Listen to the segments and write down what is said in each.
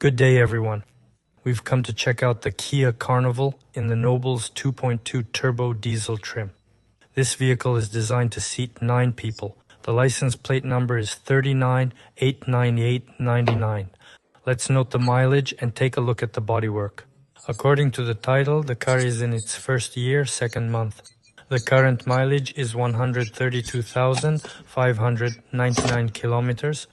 Good day, everyone. We've come to check out the Kia Carnival in the Noble's 2.2 turbo diesel trim. This vehicle is designed to seat 9 people. The license plate number is 3989899. Let's note the mileage and take a look at the bodywork. According to the title, the car is in its first year, second month. The current mileage is 132,599 kilometers.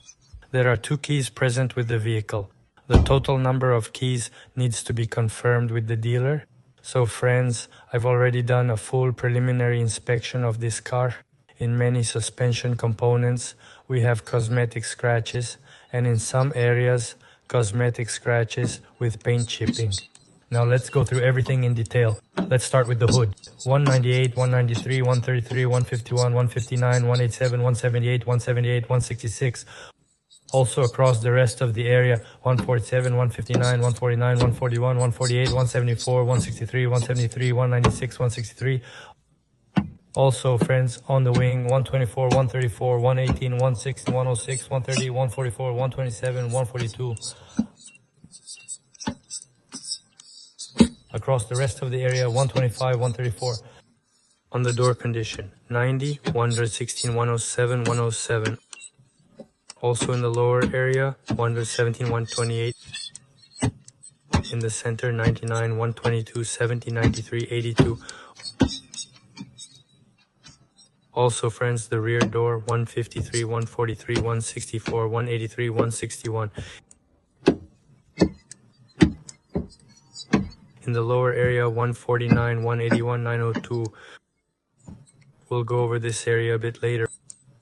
There are 2 keys present with the vehicle. The total number of keys needs to be confirmed with the dealer. So friends, I've already done a full preliminary inspection of this car. In many suspension components, we have cosmetic scratches, and in some areas, cosmetic scratches with paint chipping. Now let's go through everything in detail. Let's start with the hood. 198, 193, 133, 151, 159, 187, 178, 178, 166. Also across the rest of the area, 147, 159, 149, 141, 148, 174, 163, 173, 196, 163. Also, friends, on the wing, 124, 134, 118, 160, 106, 130, 144, 127, 142. Across the rest of the area, 125, 134. On the door condition, 90, 116, 107, 107. Also in the lower area, 117, 128. In the center, 99, 122, 70, 93, 82. Also, friends, the rear door, 153, 143, 164, 183, 161. In the lower area, 149, 181, 902. We'll go over this area a bit later.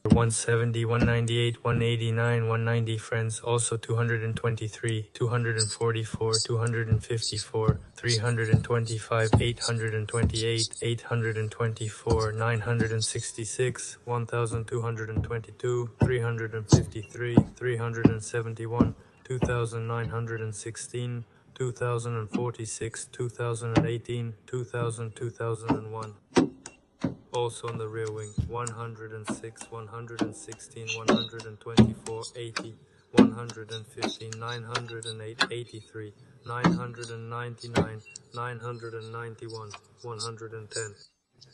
170, 198, 189, 190, friends. Also 223, 244, 254, 325, 828, 824, 966, 1222, 353, 371, 2916, 2046, 2018, 2000, 2001. Also on the rear wing, 106, 116, 124, 80, 115, 908, 83, 999, 991, 110.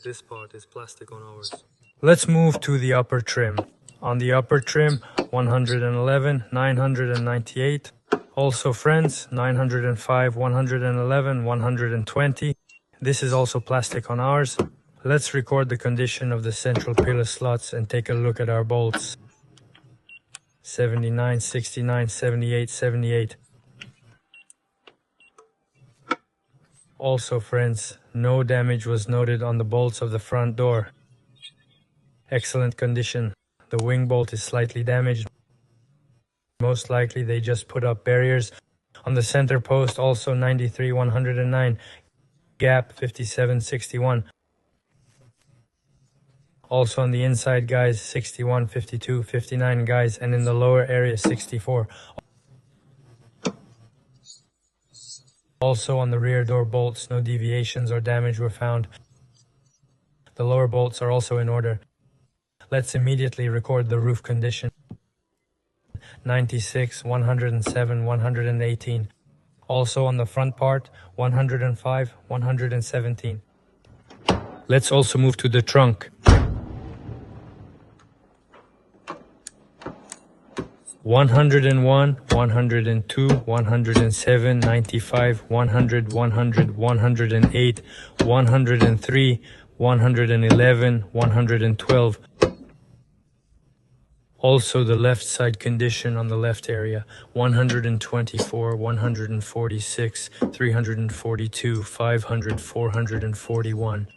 This part is plastic on ours. Let's move to the upper trim. On the upper trim, 111, 998. Also, friends, 905, 111, 120. This is also plastic on ours. Let's record the condition of the central pillar slots and take a look at our bolts. 79, 69, 78, 78. Also, friends, no damage was noted on the bolts of the front door. Excellent condition. The wing bolt is slightly damaged. Most likely they just put up barriers. On the center post, also 93, 109. Gap 57, 61. Also on the inside, guys, 61, 52, 59, guys, and in the lower area, 64. Also on the rear door bolts, no deviations or damage were found. The lower bolts are also in order. Let's immediately record the roof condition. 96, 107, 118. Also on the front part, 105, 117. Let's also move to the trunk. 101, 102, 107, 95, 100, 100, 108, 103, 111, 112. Also the left side condition on the left area, 124, 146, 342, 500, 441.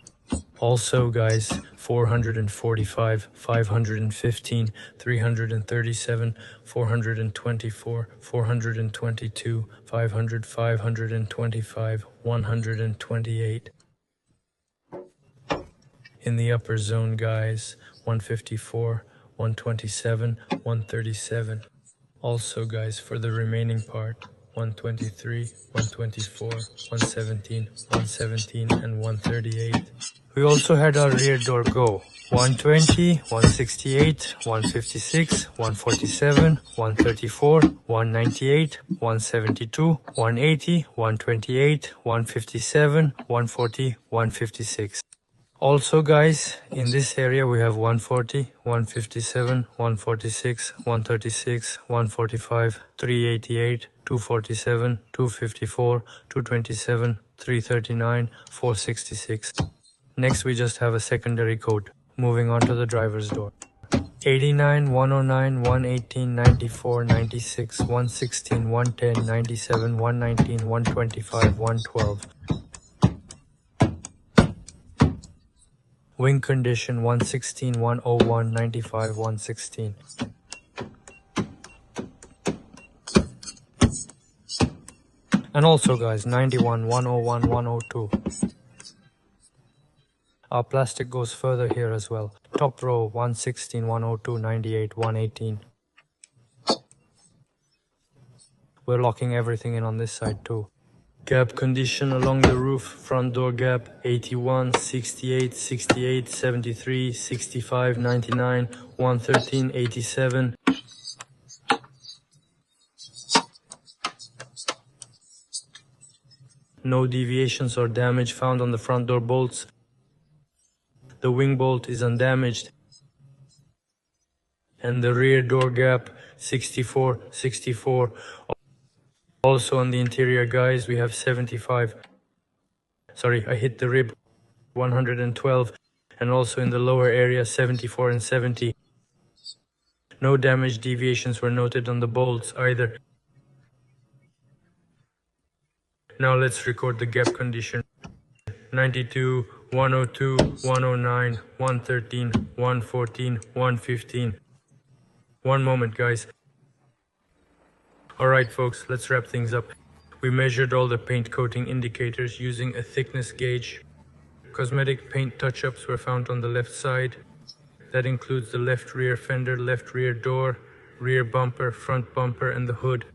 Also, guys, 445, 515, 337, 424, 422, 500, 525, 128. In the upper zone, guys, 154, 127, 137. Also, guys, for the remaining part, 123, 124, 117, 117, and 138. We also had our rear door go. 120, 168, 156, 147, 134, 198, 172, 180, 128, 157, 140, 156. Also guys, in this area we have 140, 157, 146, 136, 145, 388, 247, 254, 227, 339, 466. Next we just have a secondary code. Moving on to the driver's door. 89, 109, 118, 94, 96, 116, 110, 97, 119, 125, 112. Wing condition 116, 101, 95, 116. And also guys, 91, 101, 102. Our plastic goes further here as well. Top row 116, 102, 98, 118. We're locking everything in on this side too. Gap condition along the roof, front door gap 81, 68, 68, 73, 65, 99, 113, 87. No deviations or damage found on the front door bolts. The wing bolt is undamaged. And the rear door gap 64, 64. Also on the interior guys, we have 75. Sorry, I hit the rib 112. And also in the lower area 74 and 70. No damage deviations were noted on the bolts either. Now let's record the gap condition. 92, 102, 109, 113, 114, 115. One moment guys. Alright folks, let's wrap things up. We measured all the paint coating indicators using a thickness gauge. Cosmetic paint touch-ups were found on the left side. That includes the left rear fender, left rear door, rear bumper, front bumper and the hood.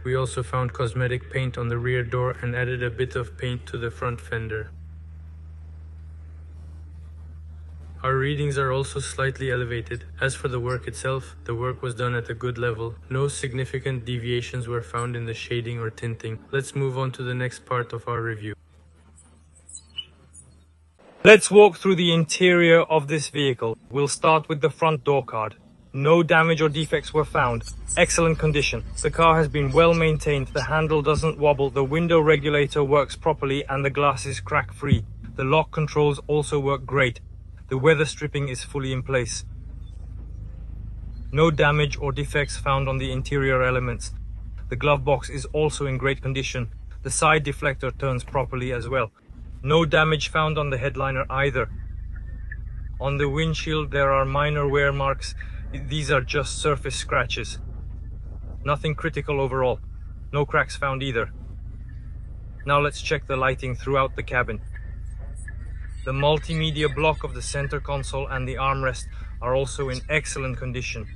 We also found cosmetic paint on the rear door and added a bit of paint to the front fender. Our readings are also slightly elevated. As for the work itself, the work was done at a good level. No significant deviations were found in the shading or tinting. Let's move on to the next part of our review. Let's walk through the interior of this vehicle. We'll start with the front door card. No damage or defects were found. Excellent condition. The car has been well maintained. The handle doesn't wobble. The window regulator works properly and the glass is crack free. The lock controls also work great. The weather stripping is fully in place. No damage or defects found on the interior elements. The glove box is also in great condition. The side deflector turns properly as well. No damage found on the headliner either. On the windshield there are minor wear marks. These are just surface scratches. Nothing critical overall. No cracks found either. Now let's check the lighting throughout the cabin. The multimedia block of the center console and the armrest are also in excellent condition.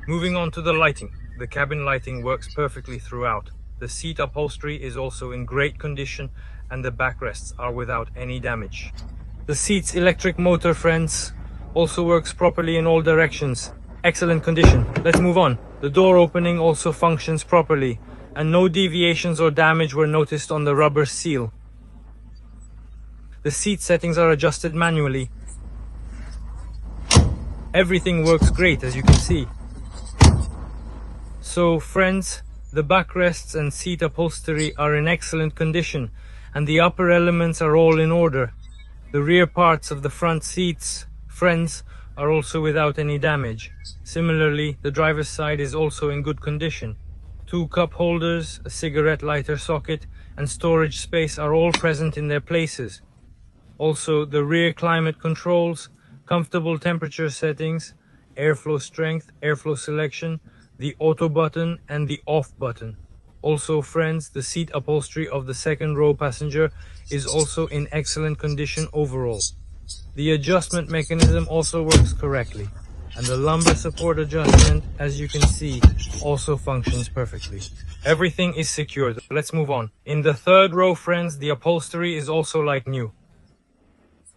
Moving on to the lighting. The cabin lighting works perfectly throughout. The seat upholstery is also in great condition and the backrests are without any damage. The seat's electric motor, friends, also works properly in all directions. Excellent condition. Let's move on. The door opening also functions properly and no deviations or damage were noticed on the rubber seal. The seat settings are adjusted manually. Everything works great as you can see. So friends, the backrests and seat upholstery are in excellent condition and the upper elements are all in order. The rear parts of the front seats, friends, are also without any damage. Similarly, the driver's side is also in good condition. 2 cup holders, a cigarette lighter socket and storage space are all present in their places. Also, the rear climate controls, comfortable temperature settings, airflow strength, airflow selection, the auto button and the off button. Also friends, the seat upholstery of the second row passenger is also in excellent condition overall. The adjustment mechanism also works correctly, and the lumbar support adjustment, as you can see, also functions perfectly. Everything is secured. Let's move on. In the third row, friends, the upholstery is also like new.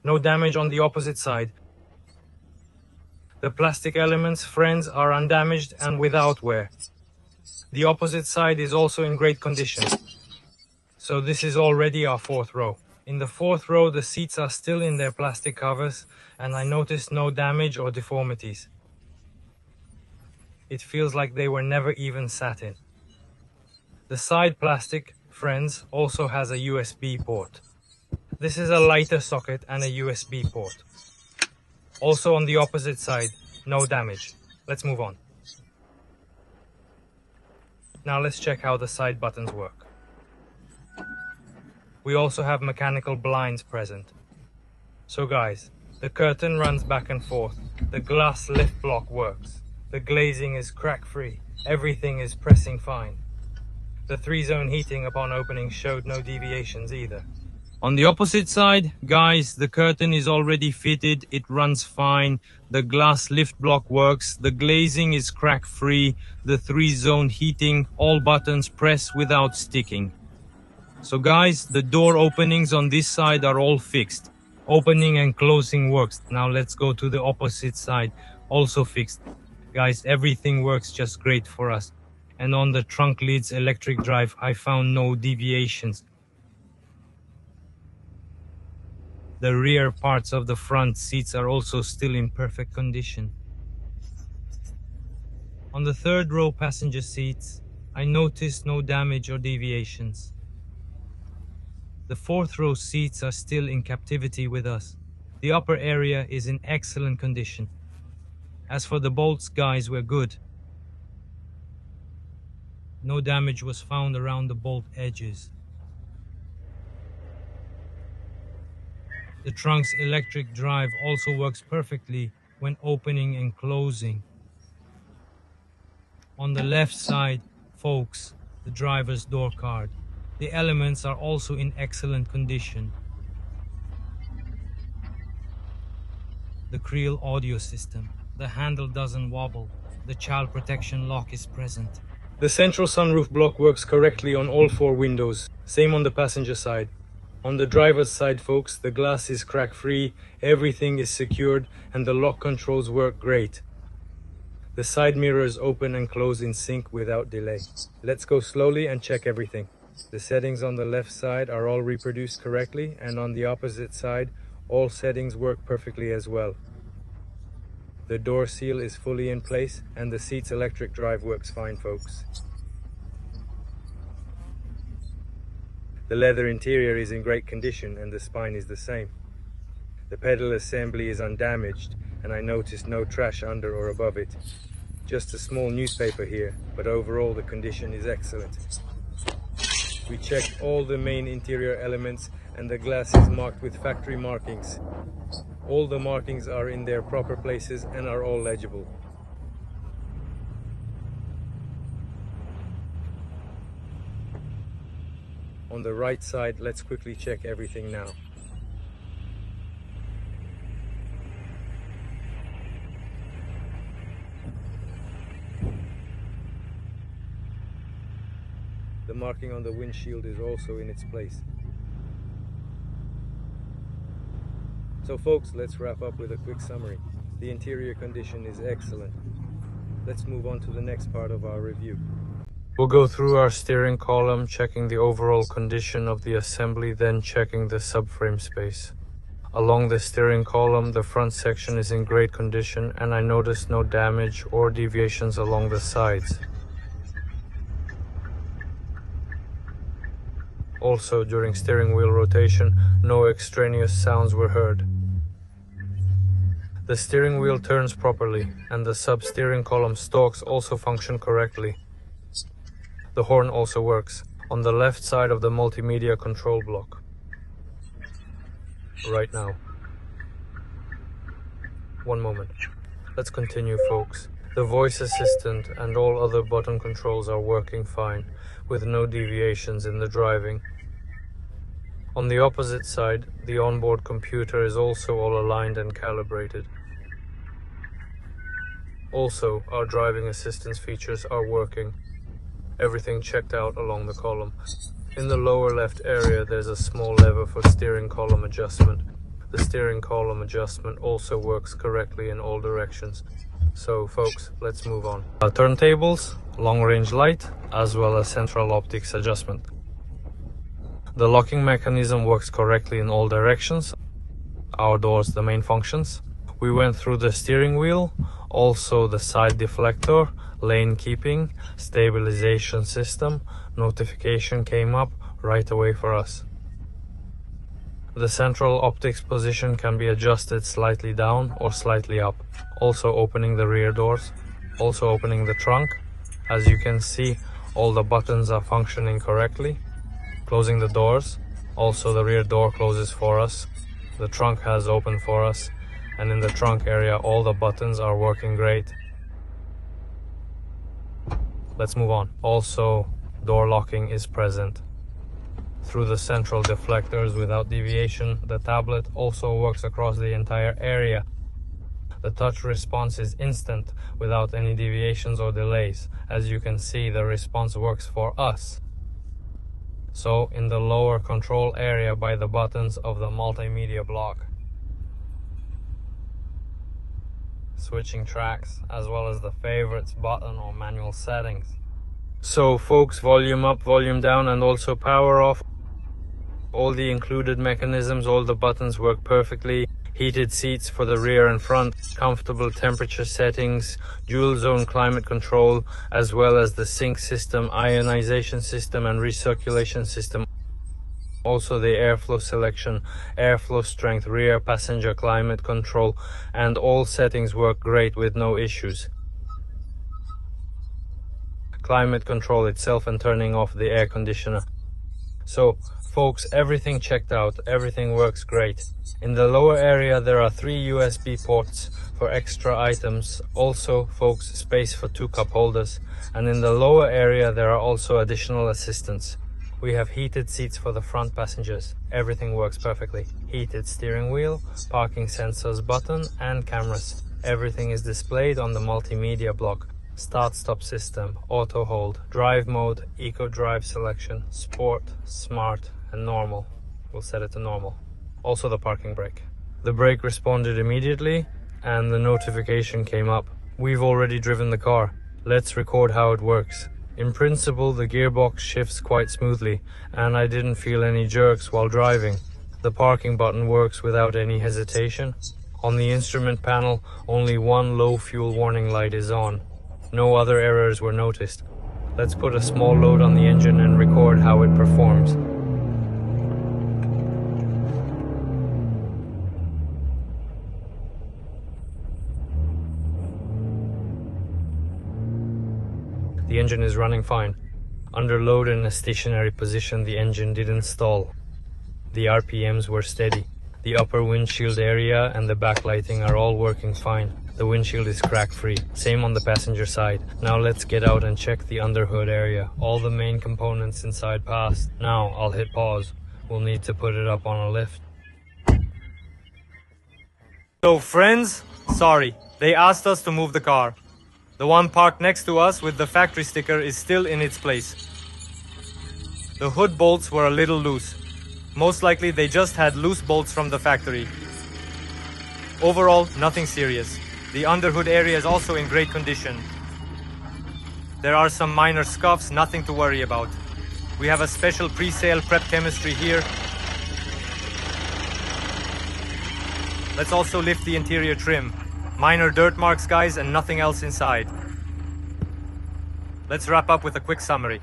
No damage on the opposite side. The plastic elements, friends, are undamaged and without wear. The opposite side is also in great condition. So this is already our fourth row. In the fourth row, the seats are still in their plastic covers, and I noticed no damage or deformities. It feels like they were never even sat in. The side plastic, friends, also has a USB port. This is a lighter socket and a USB port. Also on the opposite side, no damage. Let's move on. Now let's check how the side buttons work. We also have mechanical blinds present. So guys, the curtain runs back and forth. The glass lift block works. The glazing is crack-free. Everything is pressing fine. The 3-zone heating upon opening showed no deviations either. On the opposite side, guys, the curtain is already fitted. It runs fine. The glass lift block works. The glazing is crack-free. The 3-zone heating, all buttons press without sticking. So guys, the door openings on this side are all fixed. Opening and closing works. Now let's go to the opposite side, also fixed. Guys, everything works just great for us. And on the trunk lids electric drive, I found no deviations. The rear parts of the front seats are also still in perfect condition. On the third row passenger seats, I noticed no damage or deviations. The fourth row seats are still in captivity with us. The upper area is in excellent condition. As for the bolts, guys, we're good. No damage was found around the bolt edges. The trunk's electric drive also works perfectly when opening and closing. On the left side, folks, the driver's door card. The elements are also in excellent condition. The Creel audio system. The handle doesn't wobble. The child protection lock is present. The central sunroof block works correctly on all 4 windows. Same on the passenger side. On the driver's side, folks, the glass is crack-free, everything is secured, and the lock controls work great. The side mirrors open and close in sync without delay. Let's go slowly and check everything. The settings on the left side are all reproduced correctly, and on the opposite side, all settings work perfectly as well. The door seal is fully in place, and the seat's electric drive works fine, folks. The leather interior is in great condition, and the spine is the same. The pedal assembly is undamaged, and I noticed no trash under or above it. Just a small newspaper here, but overall the condition is excellent. We checked all the main interior elements, and the glass is marked with factory markings. All the markings are in their proper places and are all legible. On the right side, let's quickly check everything now. The marking on the windshield is also in its place. So folks, let's wrap up with a quick summary. The interior condition is excellent. Let's move on to the next part of our review. We'll go through our steering column, checking the overall condition of the assembly, then checking the subframe space. Along the steering column, the front section is in great condition, and I noticed no damage or deviations along the sides. Also, during steering wheel rotation, no extraneous sounds were heard. The steering wheel turns properly, and the sub-steering column stalks also function correctly. The horn also works, on the left side of the multimedia control block. Right now. One moment. Let's continue, folks. The voice assistant and all other button controls are working fine, with no deviations in the driving. On the opposite side, the onboard computer is also all aligned and calibrated. Also, our driving assistance features are working. Everything checked out along the column. In the lower left area, there's a small lever for steering column adjustment. The steering column adjustment also works correctly in all directions. So folks, let's move on. Turntables, long range light, as well as central optics adjustment. The locking mechanism works correctly in all directions. Our doors, the main functions. We went through the steering wheel, also the side deflector, lane keeping, stabilization system. Notification came up right away for us. The central optics position can be adjusted slightly down or slightly up. Also opening the rear doors, also opening the trunk. As you can see, all the buttons are functioning correctly. Closing the doors, also the rear door closes for us. The trunk has opened for us, and in the trunk area all the buttons are working great. Let's move on. Also, door locking is present. Through the central deflectors without deviation, the tablet also works across the entire area. The touch response is instant without any deviations or delays. As you can see, the response works for us. So in the lower control area by the buttons of the multimedia block. Switching tracks, as well as the favorites button or manual settings. So folks, volume up, volume down, and also power off. All the included mechanisms, all the buttons work perfectly. Heated seats for the rear and front, comfortable temperature settings, dual zone climate control, as well as the sync system, ionization system, and recirculation system. Also the airflow selection, airflow strength, rear passenger climate control, and all settings work great with no issues. Climate control itself and turning off the air conditioner. So folks, everything checked out, everything works great. In the lower area there are 3 USB ports for extra items, also folks, space for 2 cup holders, and in the lower area there are also additional assistants. We have heated seats for the front passengers, everything works perfectly. Heated steering wheel, parking sensors button, and cameras. Everything is displayed on the multimedia block. Start-stop system, auto hold, drive mode, eco drive selection, sport, smart, and normal. We'll set it to normal. Also the parking brake. The brake responded immediately and the notification came up. We've already driven the car. Let's record how it works. In principle, the gearbox shifts quite smoothly and I didn't feel any jerks while driving. The parking button works without any hesitation. On the instrument panel, only one low fuel warning light is on. No other errors were noticed. Let's put a small load on the engine and record how it performs. The engine is running fine. Under load in a stationary position, the engine didn't stall. The RPMs were steady. The upper windshield area and the backlighting are all working fine. The windshield is crack-free. Same on the passenger side. Now let's get out and check the underhood area. All the main components inside passed. Now I'll hit pause. We'll need to put it up on a lift. So friends, sorry, they asked us to move the car. The one parked next to us with the factory sticker is still in its place. The hood bolts were a little loose. Most likely they just had loose bolts from the factory. Overall, nothing serious. The underhood area is also in great condition. There are some minor scuffs, nothing to worry about. We have a special pre-sale prep chemistry here. Let's also lift the interior trim. Minor dirt marks, guys, and nothing else inside. Let's wrap up with a quick summary.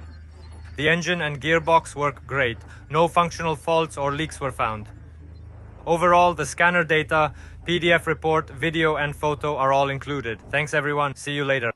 The engine and gearbox work great. No functional faults or leaks were found. Overall, the scanner data, PDF report, video and photo are all included. Thanks everyone. See you later.